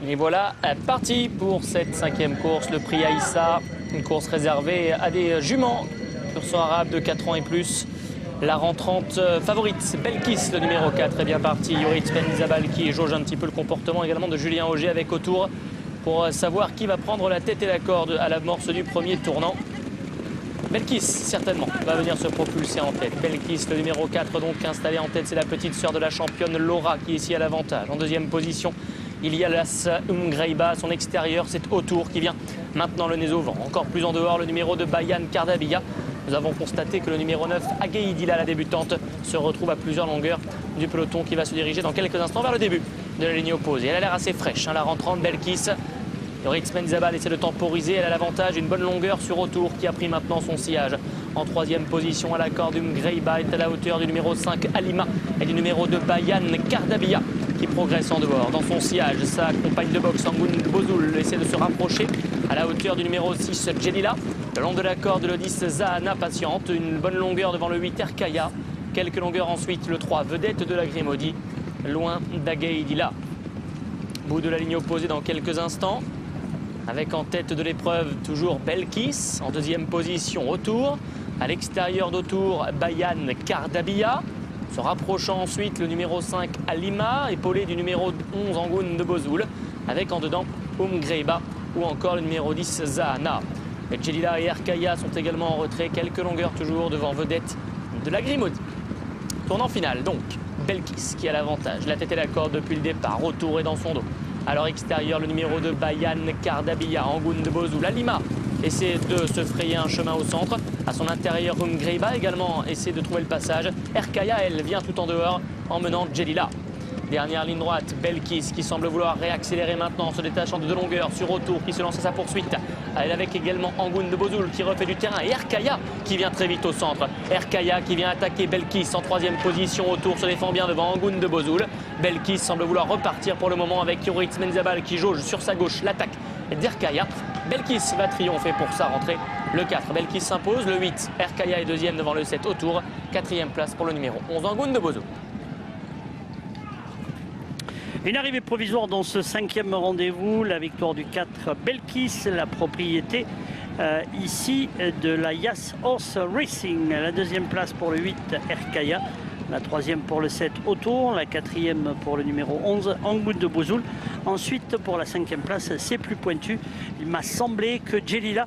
Et voilà, parti pour cette 5e course, le prix Aïssa, une course réservée à des juments pur sang arabe de 4 ans et plus. La rentrante favorite, Belkis, le numéro 4, est bien parti. Yoritz Benzabal qui jauge un petit peu le comportement également de Julien Auger avec autour pour savoir qui va prendre la tête et la corde à l'amorce du premier tournant. Belkis, certainement, va venir se propulser en tête. Belkis, le numéro 4, donc installé en tête, c'est la petite sœur de la championne Laura qui est ici à l'avantage. En deuxième position, il y a Las Umgreiba, son extérieur, c'est autour qui vient maintenant le nez au vent. Encore plus en dehors, le numéro de Bayan Kardabia. Nous avons constaté que le numéro 9, Ageidila, la débutante, se retrouve à plusieurs longueurs du peloton qui va se diriger dans quelques instants vers le début de la ligne opposée. Elle a l'air assez fraîche, la rentrante Belkis. Yoritz Benzabal essaie de temporiser, elle a l'avantage, une bonne longueur sur autour qui a pris maintenant son sillage. En troisième position à la corde, Umgreiba est à la hauteur du numéro 5, Alima, et du numéro 2, Bayan Kardabia, qui progresse en dehors. Dans son sillage, sa compagne de boxe, Angoun Bozoul, essaie de se rapprocher à la hauteur du numéro 6, Jelila. Le long de la corde, le 10, Zahana patiente, une bonne longueur devant le 8, Erkaya. Quelques longueurs ensuite, le 3, Vedette de la Grimaudi, loin d'Ageidila. Bout de la ligne opposée dans quelques instants. Avec en tête de l'épreuve toujours Belkis, en deuxième position autour. À l'extérieur d'autour, Bayan Kardabia. Se rapprochant ensuite le numéro 5 Alima, épaulé du numéro 11 Angoun de Bozoul. Avec en dedans Umgreiba ou encore le numéro 10 Zahana. Jelila et Erkaya sont également en retrait. Quelques longueurs toujours devant Vedette de la Grimaudi. Tournant final donc, Belkis qui a l'avantage. La tête et la corde depuis le départ, retour et dans son dos. À leur extérieur, le numéro de Bayan Kardabia, Angoun de Bozoul. Alima essaie de se frayer un chemin au centre. À son intérieur, Umgreiba également essaie de trouver le passage. Erkaya, elle, vient tout en dehors en menant Jelila. Dernière ligne droite, Belkis qui semble vouloir réaccélérer maintenant en se détachant de 2 longueurs sur autour qui se lance à sa poursuite. Elle avec également Angoun de Bozoul qui refait du terrain et Erkaya qui vient très vite au centre. Erkaya qui vient attaquer Belkis en 3e position autour, se défend bien devant Angoun de Bozoul. Belkis semble vouloir repartir pour le moment avec Yoritz Benzabal qui jauge sur sa gauche l'attaque d'Erkaya. Belkis va triompher pour sa rentrée. Le 4, Belkis s'impose. Le 8, Erkaya est 2e devant le 7 autour. 4e place pour le numéro 11, Angoun de Bozoul. Une arrivée provisoire dans ce 5e rendez-vous, la victoire du 4 Belkis, la propriété ici de la Yas Horse Racing. La 2e place pour le 8 Erkaya, la 3e pour le 7 autour, la 4e pour le numéro 11 Angoun de Bozoul. Ensuite pour la 5e place, c'est plus pointu. Il m'a semblé que Jelila